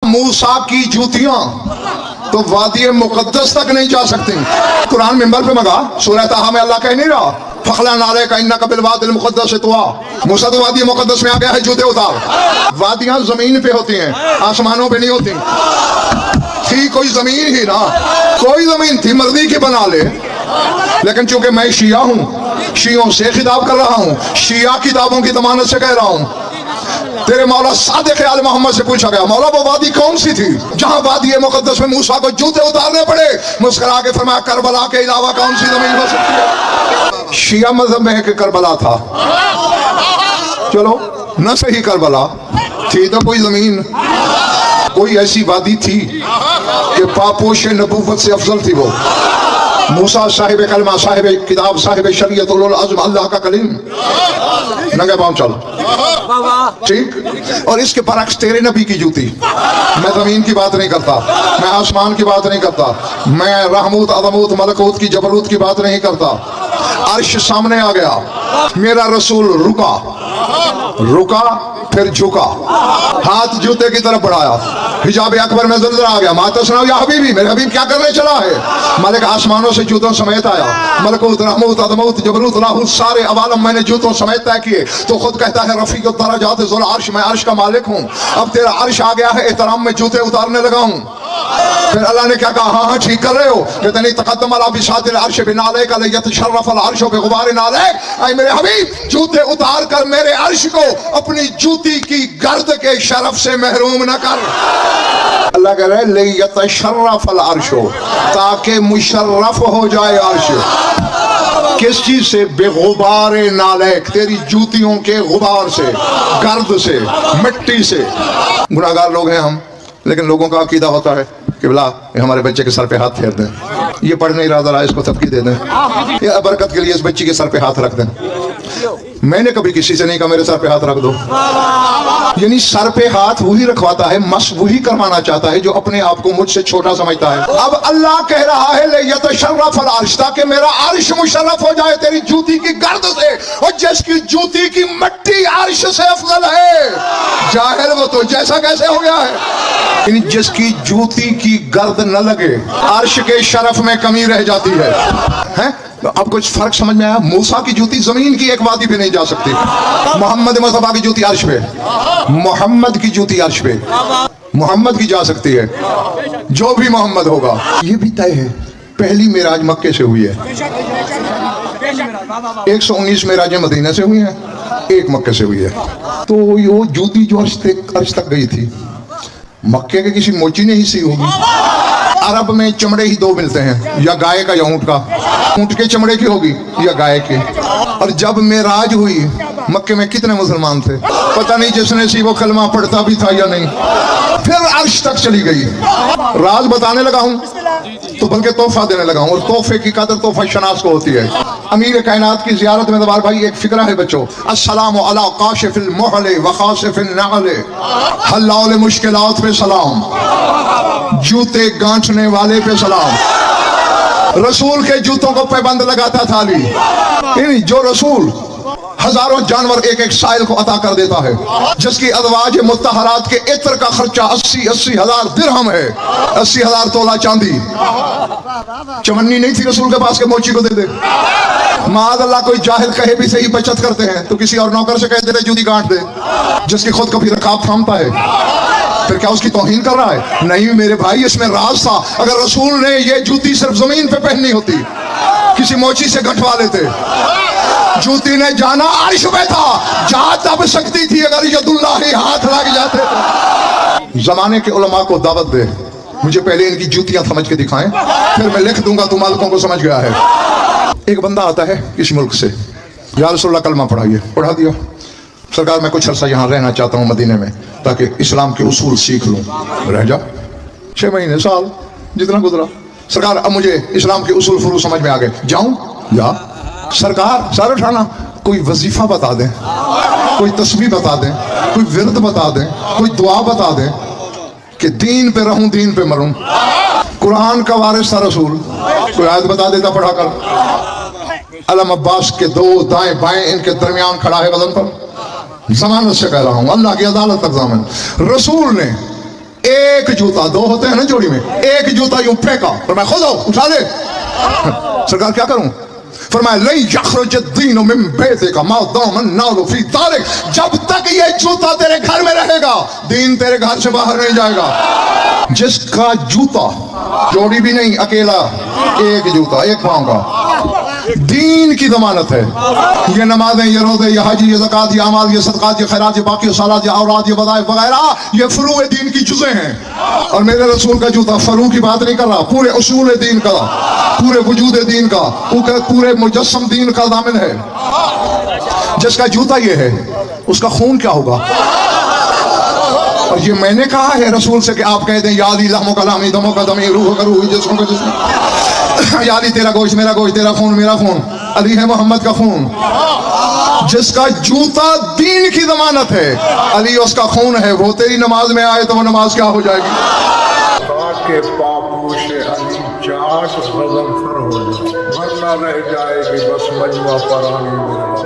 मूसा की जूतियां तो वादी मुकद्दस तक नहीं जा सकती। कुरान मिंबर पे मंगा, सूरह ताहा में अल्लाह कह नहीं रहा फखला नाले का इन्ना कबिल वादिल मुकद्दस तुआ। मूसा तो वादी मुकद्दस में आ गया है, जूते उतार। वादियां जमीन पे होती हैं, आसमानों पे नहीं होती। थी कोई जमीन ही ना, कोई जमीन थी मर्दी की बना ले, लेकिन चूंकि मैं शिया हूं, शियों से खिताब कर रहा हूं, शिया किताबों की जमानत से कह रहा हूं। तेरे मौला सादिक आल मोहम्मद से पूछा गया, मौला वो वादी कौन सी थी जहां वादी मुकद्दस में मूसा को जूते उतारने पड़े? मुस्कुरा के फरमाया, करबला के अलावा कौन सी जमीन हो सकती है? शिया मजहब में है कि करबला था, चलो न सही करबला थी तो कोई जमीन, कोई ऐसी वादी थी कि पापोश नबूवत से अफजल थी। वो मूसा साहिब कलमा, साहिब किताब, साहिब शरीयत उल अज़्म, अल्लाह का कलीम, नंगे पांव चल, ठीक। और इसके बरक्स तेरे नबी की जूती। मैं जमीन की बात नहीं करता, मैं आसमान की बात नहीं करता, मैं रहमूत अज़मूत मलकूत की जबरूत की बात नहीं करता। अर्श सामने आ गया, मेरा रसूल रुका, रुका फिर झुका, हाथ जूते की तरफ बढ़ाया, हिजाब अकबर में ज़ल्ज़ला आ गया। माता सुनाओ या हबीबी, मेरे हबीब क्या करने चला है? मालिक आसमानों से जूतों समेत आया, मलकूत रहमूत अज़मूत जबरूत लाहूत सारे अवालम मैंने जूतों समेत तय किए। तो खुद कहता है रफ़ीक़ दरजात ज़ुल अर्श, मैं अर्श का मालिक हूँ। अब तेरा अर्श आ गया है, एहतराम में जूते उतारने लगा हूँ। फिर अल्लाह ने क्या कहा? हाँ हाँ ठीक कर रहे हो। कहते नहीं, तक़द्दम अला बिसातिल अर्श बिनालेक लियतशर्रफ़ अल अर्श बिग़ुबार नालेक। ऐ मेरे हबीब, जूते उतार कर मेरे अर्श को अपनी जूती की गर्द के शरफ से महरूम न कर। अल्लाह कह रहे लियतशर्रफ़ अल अर्श, ताकि मुशर्रफ हो जाए अर्श। किस चीज से? बेगुबार नालेक, तेरी जूतियों के गुबार से, गर्द से, मिट्टी से। गुनाहगार लोग हैं हम, लेकिन लोगों का अकीदा होता है कि बोला हमारे बच्चे के सर पे हाथ फेर दें, ये पढ़ नहीं रहा जरा इसको तबकी दे दें, ये बरकत के लिए इस बच्ची के सर पे हाथ रख दें। मैंने कभी किसी से नहीं कहा मेरे सर पे हाथ रख दो। यानी सर पे हाथ वही रखवाता है, मस वही करवाना चाहता है जो अपने आप को मुझसे छोटा समझता है। अब अल्लाह कह रहा है लियतशर्रफ़ अल अर्श, ताकि मेरा अर्श मुशर्रफ हो जाए तेरी जूती की गर्द से, और जिसकी जूती की मिट्टी अर्श से अफजल है। जाहिल वो तो जैसा कैसे हो गया है? यानी जिसकी जूती की गर्द न लगे, अर्श के शरफ में कमी रह जाती है। तो अब कुछ फर्क समझ में आया? मूसा की जूती जमीन की एक वादी पे नहीं जा सकती, मोहम्मद मुस्तफा की जूती अर्श पे, मोहम्मद की जूती अर्श पे, मोहम्मद की जा सकती है। जो भी मोहम्मद होगा, ये भी तय है। पहली मेराज मक्के से हुई है, 119 मेराजें मदीना से हुई हैं, एक मक्के से हुई है। तो वो जूती जो अर्श तक गई थी, मक्के के किसी मोची ने ही सी होगी। अरब में चमड़े ही दो मिलते हैं, या गाय का या ऊंट का। ऊंट के चमड़े की होगी या गाय के। और जब मेराज हुई, मक्के में कितने मुसलमान थे पता नहीं, जिसने सी वो कलमा पढ़ता भी था या नहीं। फिर अर्श तक चली गई। राज बताने लगा हूं तो बल्कि तोहफा देने लगा हूं, और तोहफे की कदर तोहफा शनास को होती है। अमीर कायनात की जियारत में दबार भाई एक फिक्रा है बच्चों, अस्सलामु अला काशिफिल मुहले व खासिफिन नअले, हल्लाउल मुश्किलात पे सलाम, जूते गांठने वाले पे सलाम। रसूल के जूतों को पैबंद लगाता था अली। जो रसूल हजारों जानवर एक एक साइल को अता कर देता है, जिसकी अदवाज मुत्तहरात के इत्र का खर्चा 80 हजार दिरहम है, 80 हजार तोला चांदी। चमन्नी नहीं थी रसूल के पास के मोची को दे दे। माद अल्लाह कोई जाहिल कहे भी सही बचत करते हैं तो किसी और नौकर से कह देते जूती गांठ दे, जिसकी खुद कभी रकाब थामता है, फिर क्या उसकी तौहीन कर रहा है? नहीं मेरे भाई, इसमें राज था। अगर रसूल ने ये जूती सिर्फ जमीन पे पहननी होती, किसी मोची से गंठवा लेते। जूती ने जाना अर्श पे था, जा तब सकती थी अगर यदुल्लाही हाथ लग जाते। जमाने के उलमा को दावत दे, मुझे पहले इनकी जूतियां समझ के दिखाएं, फिर मैं लिख दूंगा तू मालिकों को समझ गया है। एक बंदा आता है इस मुल्क से, या रसूलुल्लाह कलमा पढ़ाइए, पढ़ा दिया। सरकार मैं कुछ अर्सा यहाँ रहना चाहता हूँ मदीने में, ताकि इस्लाम के उसूल सीख लूँ। रह जा, 6 महीने साल जितना गुजरा। सरकार अब मुझे इस्लाम के उसूल फुरूज समझ में आ गए, जाऊँ? जा। सरकार सर उठाना, कोई वजीफा बता दें, कोई तस्बीह बता दें, कोई विरद बता दें, कोई दुआ बता दें कि दीन पे रहूं दीन पे मरूं। कुरान का वारिस था रसूल, कोई आयत बता देता पढ़ा कर। अलम अब्बास के दो दाएं बाएं इनके दरमियान खड़ा है वजन पर। जमानत से कह रहा हूं, अल्लाह की अदालत तक जामिन। रसूल ने एक जूता, दो होते हैं ना जोड़ी में, एक जूता यूं फेंका और मैं खुद उठा ले। सरकार क्या करूं? फरमाया लई यखरुज दीन मिन बैतिका मा दामन नालु फी दारिक, जब तक ये जूता तेरे घर में रहेगा दीन तेरे घर से बाहर नहीं जाएगा। जिसका जूता जोड़ी भी नहीं, अकेला एक जूता, एक पांव का, दीन की जमानत है। ये नमाजें, ये रोजे, ये हज, ये ज़कात, ये अमाल, ये सदक़ात, ये खैरात, ये बाकी सलात, ये औरात, ये वज़ाइफ वगैरह, ये फुरूए दीन की जुज़े हैं। और मेरे रसूल का जूता फरू की बात नहीं कर रहा, पूरे उसूल दीन का, पूरे वजूद दीन का, पूरे मुजस्सम दीन का दामन है। जिसका जूता ये है उसका खून क्या होगा? और ये मैंने कहा है रसूल से कि आप कह दें यादी लहमो कलामी दमो का दमी रूह का रूह जिस्म का जिस्म, यादी तेरा गोश्त मेरा गोश्त, तेरा खून मेरा खून, अली है मोहम्मद का खून। जिसका जूता दीन की जमानत है, अली उसका खून है, वो तेरी नमाज में आए तो वो नमाज क्या हो जाएगी? के पापोश अली चाट गज़नफर हो जाए, वरना रह जाएगी बस मजमा परानी।